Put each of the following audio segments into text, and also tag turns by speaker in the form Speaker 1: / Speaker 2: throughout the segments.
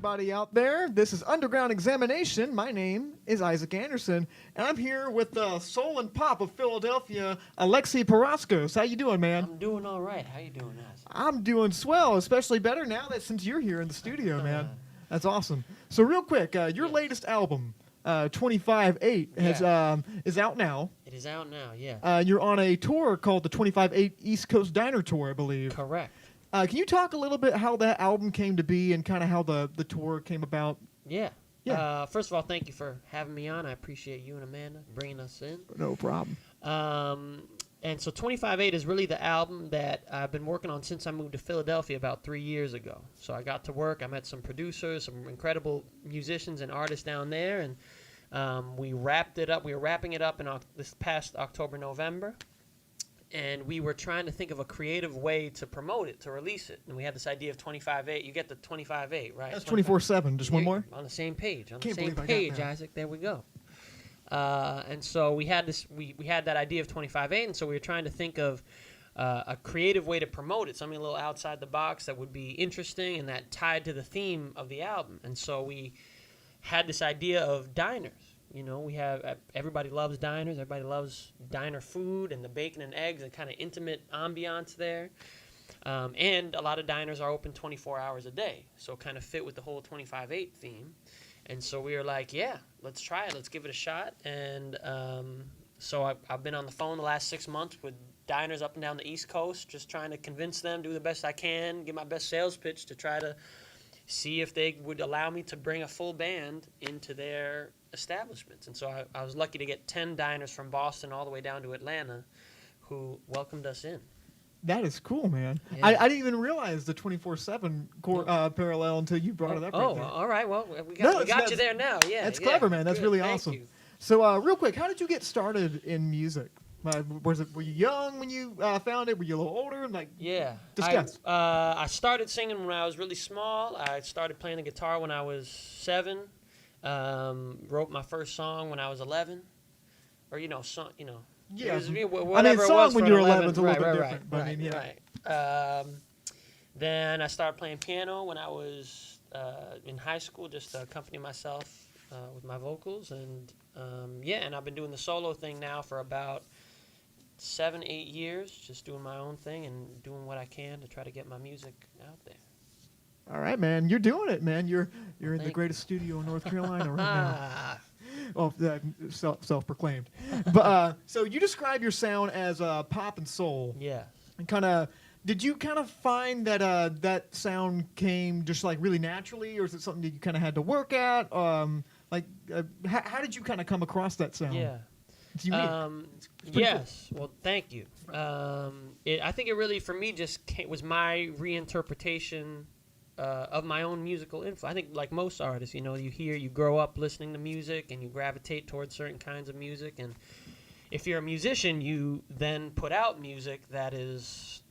Speaker 1: everybody out there. This is Underground Examination. My name is Isaac Anderson, and I'm here with the soul and pop of Philadelphia, Alexi Paraschos. How you doing, man?
Speaker 2: I'm doing all right. How you doing, Isaac?
Speaker 1: I'm doing swell, especially better now that since you're here in the studio, man. That's awesome. So real quick, your latest album, 25/8, is out now.
Speaker 2: It is out now, yeah.
Speaker 1: You're on a tour called the 25/8 East Coast Diner Tour, I believe.
Speaker 2: Correct.
Speaker 1: Can you talk a little bit how that album came to be and kind of how the tour came about?
Speaker 2: Yeah.
Speaker 1: Yeah.
Speaker 2: First of all, thank you for having me on. I appreciate you and Amanda bringing us in.
Speaker 1: No problem.
Speaker 2: And so 25/8 is really the album that I've been working on since I moved to Philadelphia about 3 years ago. So I got to work. I met some producers, some incredible musicians and artists down there, and we wrapped it up. We were wrapping it up in this past October, November. And we were trying to think of a creative way to promote it, to release it. And we had this idea of 25/8. You get the 25/8, right?
Speaker 1: That's 24/7. Just one more?
Speaker 2: On the same page. On
Speaker 1: Can't
Speaker 2: the same
Speaker 1: believe I got
Speaker 2: page,
Speaker 1: that.
Speaker 2: Isaac. There we go. And so we had this. We had that idea of 25/8, and so we were trying to think of a creative way to promote it, something a little outside the box that would be interesting and that tied to the theme of the album. And so we had this idea of diners. You know, we have everybody loves diners. Everybody loves diner food and the bacon and eggs and kind of intimate ambiance there. And a lot of diners are open 24 hours a day, so kind of fit with the whole 25/8 theme. And so we were like, yeah, let's try it. Let's give it a shot. And so I've been on the phone the last 6 months with diners up and down the East Coast, just trying to convince them, do the best I can, give my best sales pitch to try to see if they would allow me to bring a full band into their establishments. And so I was lucky to get 10 diners from Boston all the way down to Atlanta who welcomed us in.
Speaker 1: That is cool, man.
Speaker 2: Yeah.
Speaker 1: I didn't even realize the 24/7 parallel until you brought it up.
Speaker 2: Oh,
Speaker 1: right there.
Speaker 2: all right. Well, we got you there now. Yeah,
Speaker 1: That's
Speaker 2: yeah.
Speaker 1: clever, man. That's
Speaker 2: Good.
Speaker 1: really
Speaker 2: Thank
Speaker 1: awesome.
Speaker 2: you.
Speaker 1: So, real quick, how did you get started in music? Were you young when you found it? Were you a little older?
Speaker 2: Yeah.
Speaker 1: Discuss.
Speaker 2: I started singing when I was really small. I started playing the guitar when I was 7. Wrote my first song when I was 11, or
Speaker 1: Yeah.
Speaker 2: whatever
Speaker 1: song
Speaker 2: it was
Speaker 1: when
Speaker 2: for
Speaker 1: you were
Speaker 2: 11
Speaker 1: 11 is a little bit
Speaker 2: right,
Speaker 1: different. But I mean, yeah.
Speaker 2: Right. Then I started playing piano when I was in high school, just to accompany myself with my vocals, and and I've been doing the solo thing now for about 7-8 years, just doing my own thing and doing what I can to try to get my music out there.
Speaker 1: All right, man. You're doing it, man. You're in the
Speaker 2: Thank
Speaker 1: greatest studio in North Carolina right now. Well, self-proclaimed. But so you describe your sound as pop and soul.
Speaker 2: Yeah.
Speaker 1: And did you kind of find that that sound came just like really naturally, or is it something that you kind of had to work at? How did you kind of come across that sound?
Speaker 2: Yeah.
Speaker 1: It's unique.
Speaker 2: Yes. Well, thank you. I think it really, for me, was my reinterpretation of my own musical influence. I think, like most artists, you grow up listening to music and you gravitate towards certain kinds of music. And if you're a musician, you then put out music that is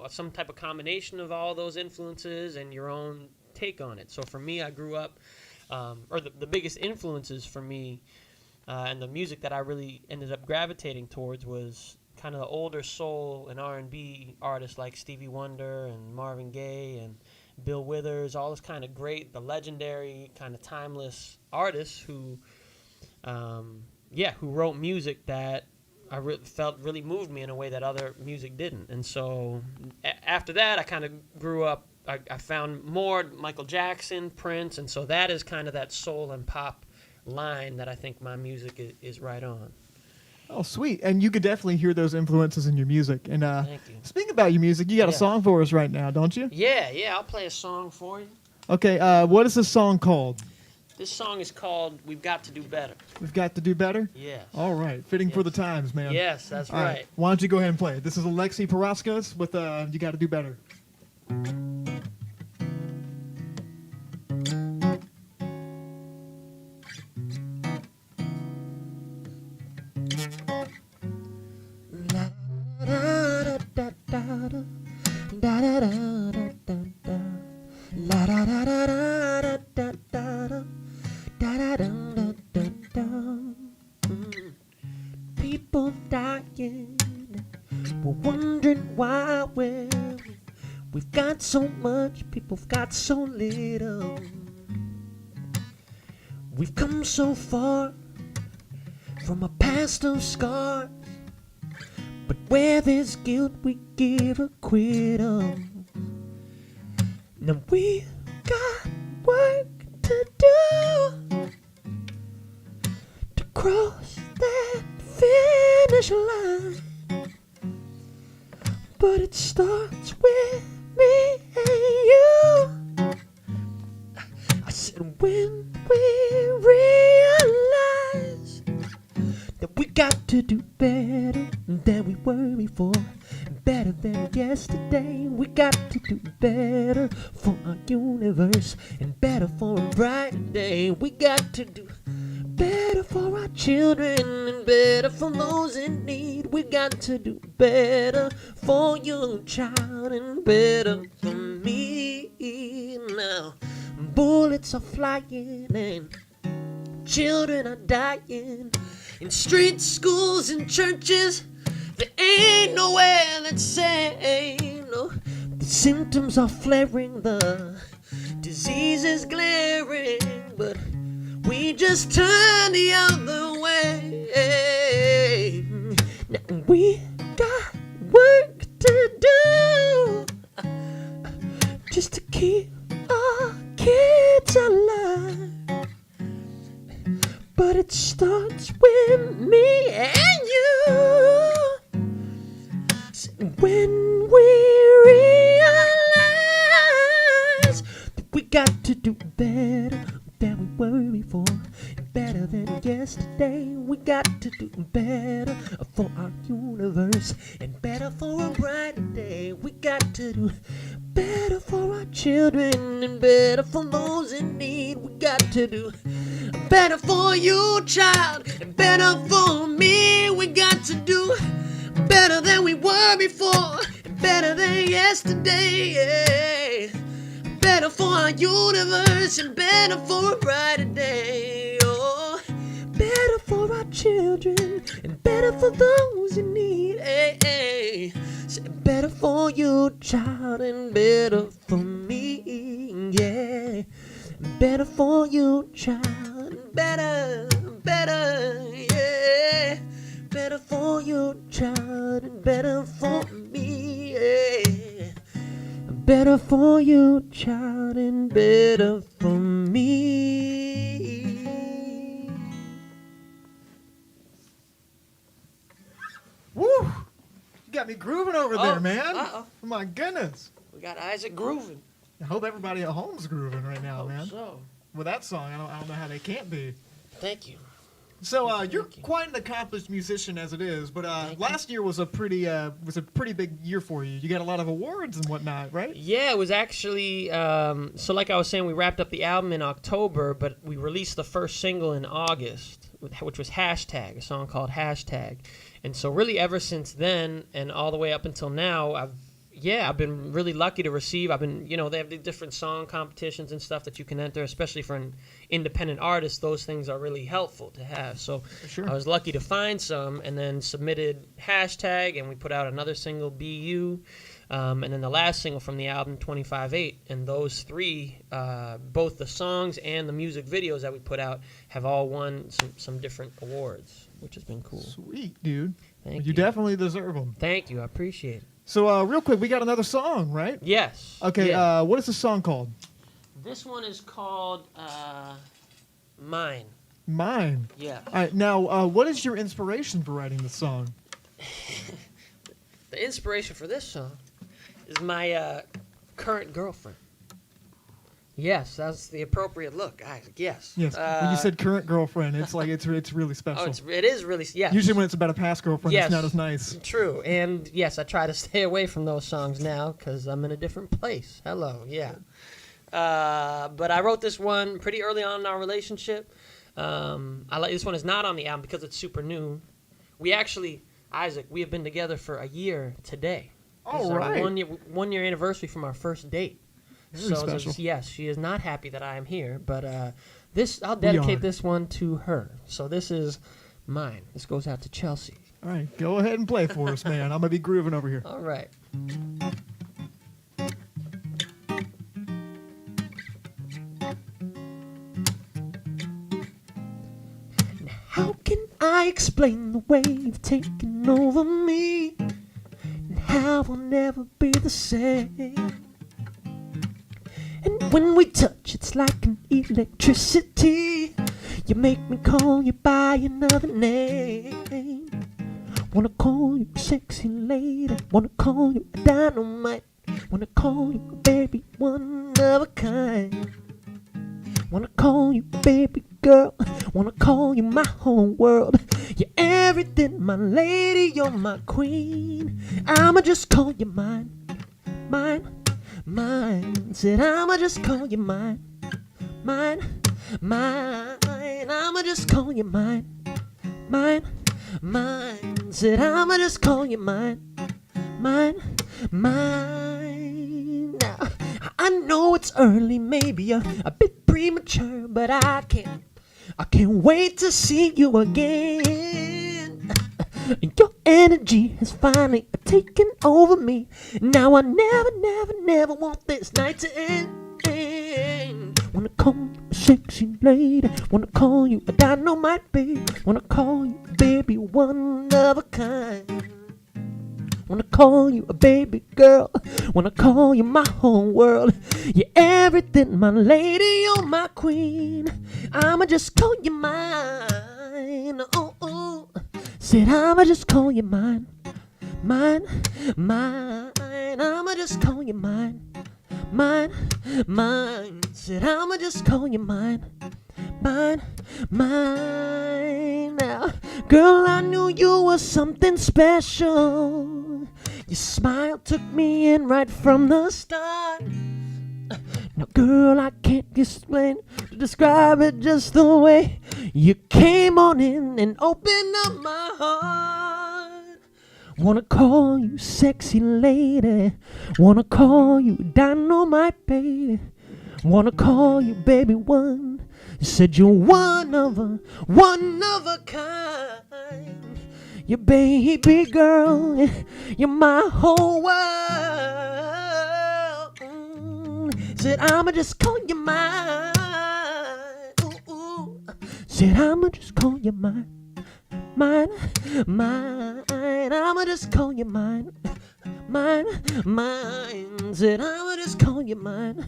Speaker 2: some type of combination of all those influences and your own take on it. So for me, I grew up, the biggest influences for me and the music that I really ended up gravitating towards was kind of the older soul and R&B artists like Stevie Wonder and Marvin Gaye and Bill Withers, all this kind of great, the legendary kind of timeless artists who wrote music that I felt really moved me in a way that other music didn't. And so after that, I kind of grew up, I found more Michael Jackson, Prince, and so that is kind of that soul and pop line that I think my music is right on.
Speaker 1: Oh, sweet. And you could definitely hear those influences in your music. And
Speaker 2: Thank you.
Speaker 1: speaking about your music, you got a song for us right now, don't you?
Speaker 2: Yeah, I'll play a song for you.
Speaker 1: Okay, what is this song called?
Speaker 2: This song is called We've Got to Do Better.
Speaker 1: We've Got to Do Better?
Speaker 2: Yes.
Speaker 1: All right. Fitting for the times, man.
Speaker 2: Yes, that's
Speaker 1: All
Speaker 2: right.
Speaker 1: Why don't you go ahead and play it? This is Alexi Paraschos with You Got to Do Better.
Speaker 2: People dying, we're wondering why we're We've got so much, people've got so little. We've come so far from a past of scars, but where there's guilt we give acquittal. Now we got work to do to cross that finish line, but it starts with me and you. I said when we realize that we got to do better than we were before, better than yesterday. We got to do better for our universe and better for a brighter day. We got to do better for our children and better for those in need. We got to do better for your child and better for me. Now bullets are flying and children are dying in streets, schools, and churches. There ain't nowhere that's sane. No, the symptoms are flaring, the disease is glaring, but we just turn the other way. Now we got work to do just to keep our kids alive. But it starts with me and you. So when we realize that we got to do better than we were before, better than yesterday. We got to do better for our universe and better for a brighter day. We got to do better for our children and better for those in need. We got to do better for you, child, and better for me. We got to do better than we were before, and better than yesterday. Yeah. Better for our universe and better for a brighter day. Oh, better for our children and better for those in need. Hey, hey. Say better for you, child, and better for me. Yeah. Better for you, child, better, better, yeah. Better for you, child, and better for me, yeah. Better for you, child, and better for me.
Speaker 1: Woo! You got me grooving over there, man.
Speaker 2: Uh-oh.
Speaker 1: Oh, my goodness.
Speaker 2: We got Isaac grooving.
Speaker 1: I hope everybody at home's grooving right now, man.
Speaker 2: So.
Speaker 1: With that song, I don't know how they can't be.
Speaker 2: Thank you.
Speaker 1: So you're quite an accomplished musician as it is, but last year was a pretty big year for you. You got a lot of awards and whatnot, right?
Speaker 2: Yeah, it was actually so like I was saying, we wrapped up the album in October, but we released the first single in August, which was Hashtag, a song called Hashtag. And so really ever since then and all the way up until now, I've been really lucky to receive. They have the different song competitions and stuff that you can enter, especially for an independent artist. Those things are really helpful to have. So
Speaker 1: sure.
Speaker 2: I was lucky to find some and then submitted Hashtag, and we put out another single, BU, and then the last single from the album, 25/8. And those three, both the songs and the music videos that we put out, have all won some different awards, which has been cool.
Speaker 1: Sweet, dude.
Speaker 2: Thank
Speaker 1: You definitely deserve them.
Speaker 2: Thank you. I appreciate it.
Speaker 1: So real quick, we got another song, right?
Speaker 2: Yes.
Speaker 1: Okay,
Speaker 2: Yeah.
Speaker 1: what is the song called?
Speaker 2: This one is called Mine.
Speaker 1: Mine.
Speaker 2: Yeah.
Speaker 1: All right, now, what is your inspiration for writing this song?
Speaker 2: The inspiration for this song is my current girlfriend. Yes, that's the appropriate look, Isaac. Yes.
Speaker 1: Yes. When you said current girlfriend, it's like it's really special.
Speaker 2: It is really, yes.
Speaker 1: Usually when it's about a past girlfriend,
Speaker 2: Yes.
Speaker 1: it's not as nice.
Speaker 2: True, and yes, I try to stay away from those songs now because I'm in a different place. Hello, yeah. But I wrote this one pretty early on in our relationship. This one is not on the album because it's super new. We actually, Isaac, we have been together for a year today.
Speaker 1: All
Speaker 2: This is
Speaker 1: right.
Speaker 2: our one year anniversary from our first date.
Speaker 1: Very special.
Speaker 2: Yes, she is not happy that I am here, but I'll dedicate this one to her. So this is mine. This goes out to Chelsea.
Speaker 1: All right, go ahead and play for us, man. I'm going to be grooving over here.
Speaker 2: All right. explain the way you've taken over me and how I'll never be the same. And when we touch, it's like an electricity. You make me call you by another name. Wanna call you sexy lady, wanna call you dynamite, wanna call you baby one of a kind. Wanna call you baby girl, wanna call you my whole world. You're everything, my lady, you're my queen. I'ma just call you mine, mine, mine. Said I'ma just call you mine, mine, mine. I'ma just call you mine, mine, mine. Said I'ma just call you mine, mine, mine. Now I know it's early, maybe a bit premature, but I can't wait to see you again. Your energy has finally taken over me. Now I never, never, never want this night to end. Wanna call you a sexy lady, wanna call you a dynamite baby, wanna call you baby one of a kind. Wanna call you a baby girl, wanna call you my whole world. You're everything, my lady, you're my queen. I'ma just call you mine. Oh, oh. Said I'ma just call you mine, mine, mine. I'ma just call you mine, mine, mine. Said I'ma just call you mine, mine, mine. Now, girl, I knew you were something special. Your smile took me in right from the start. Now, girl, I can't explain, describe it just the way you came on in and opened up my heart. Wanna call you sexy lady, wanna call you dynamite baby, wanna call you baby one. You said you're one of a kind. You baby girl, you're my whole world. Said I'ma just call you mine. Ooh, ooh. Said I'ma just call you mine, mine, mine. I'ma just call you mine, mine, mine. Said I'ma just call you mine,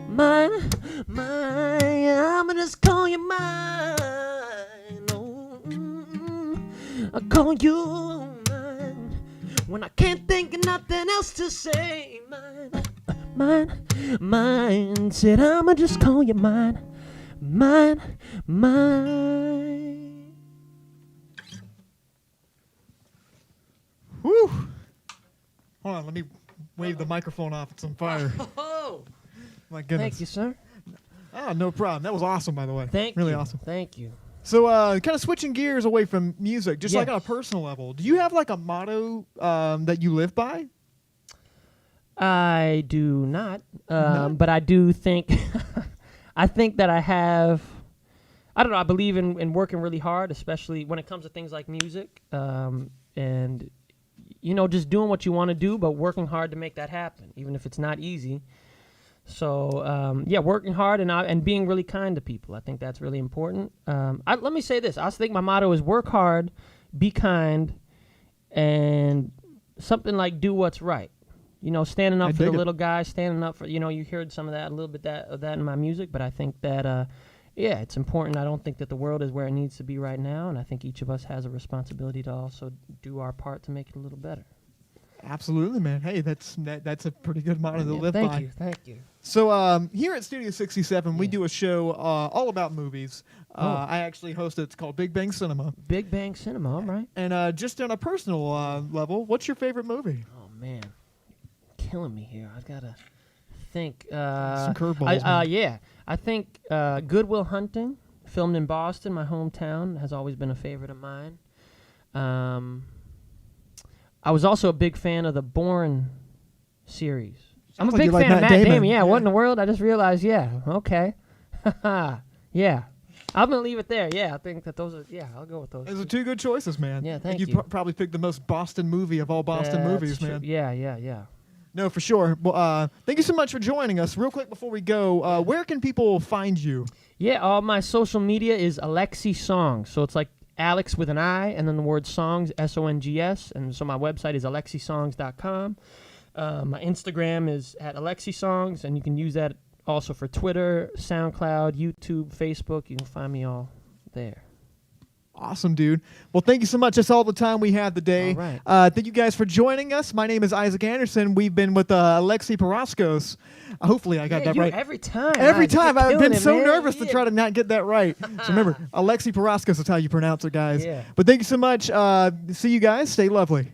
Speaker 2: mine, mine. I'ma just call you mine. Oh, I call you mine when I can't think of nothing else to say. Mine, mine, mine. Said I'ma just call you mine, mine, mine.
Speaker 1: Whew. Hold on, let me wave the microphone off. It's on fire.
Speaker 2: Oh,
Speaker 1: My goodness.
Speaker 2: thank you, sir.
Speaker 1: Oh, no problem. That was awesome, by the way.
Speaker 2: Thank you.
Speaker 1: Really awesome.
Speaker 2: Thank you.
Speaker 1: So, kind of switching gears away from music, just like
Speaker 2: Yes.
Speaker 1: on a personal level, do you have like a motto that you live by?
Speaker 2: I do not,
Speaker 1: No?
Speaker 2: but I do think, I think that I have, I don't know, I believe in working really hard, especially when it comes to things like music, and, you know, just doing what you want to do, but working hard to make that happen, even if it's not easy. So, yeah, working hard and being really kind to people. I think that's really important. Let me say this. I think my motto is work hard, be kind, and something like do what's right. You know, standing up for the little guy, standing up for, you know, you heard some of that, a little bit of that in my music, but I think that, yeah, it's important. I don't think that the world is where it needs to be right now, and I think each of us has a responsibility to also do our part to make it a little better.
Speaker 1: Absolutely, man. Hey, that's a pretty good motto to live by.
Speaker 2: Thank you.
Speaker 1: So here at Studio 67, we do a show all about movies. I actually host it. It's called Big Bang Cinema.
Speaker 2: Big Bang Cinema, all right.
Speaker 1: And just on a personal level, what's your favorite movie?
Speaker 2: Oh, man. Killing me here. I've got to think.
Speaker 1: Some curveballs, man.
Speaker 2: Yeah. I think Good Will Hunting, filmed in Boston, my hometown, has always been a favorite of mine. I was also a big fan of the Bourne series. I'm a
Speaker 1: like
Speaker 2: big
Speaker 1: you like
Speaker 2: fan of
Speaker 1: Matt
Speaker 2: Matt
Speaker 1: Damon.
Speaker 2: Damon. Yeah,
Speaker 1: Yeah.
Speaker 2: what in the world? I just realized, yeah, okay. Yeah. I'm going to leave it there. Yeah, I think that those are, yeah, I'll go with those.
Speaker 1: Those are two good choices, man.
Speaker 2: Yeah, thank
Speaker 1: you.
Speaker 2: you.
Speaker 1: Probably picked the most Boston movie of all Boston movies,
Speaker 2: True.
Speaker 1: man.
Speaker 2: Yeah.
Speaker 1: No, for sure. Well, thank you so much for joining us. Real quick before we go, where can people find you?
Speaker 2: Yeah, all my social media is Alexi Song. So it's like Alex with an I, and then the word songs, SONGS. And so my website is alexisongs.com. My Instagram is at alexisongs, and you can use that also for Twitter, SoundCloud, YouTube, Facebook. You can find me all there.
Speaker 1: Awesome, dude. Well, thank you so much. That's all the time we have today.
Speaker 2: All right.
Speaker 1: Thank you guys for joining us. My name is Isaac Anderson. We've been with Alexi Paraschos. Hopefully I got that right.
Speaker 2: Every time.
Speaker 1: Every
Speaker 2: Isaac,
Speaker 1: time.
Speaker 2: you're
Speaker 1: I've been
Speaker 2: killing it,
Speaker 1: so
Speaker 2: man.
Speaker 1: nervous to
Speaker 2: Yeah.
Speaker 1: try to not get that right. So remember, Alexi Paraschos is how you pronounce it, guys.
Speaker 2: Yeah.
Speaker 1: But thank you so much. See you guys. Stay lovely.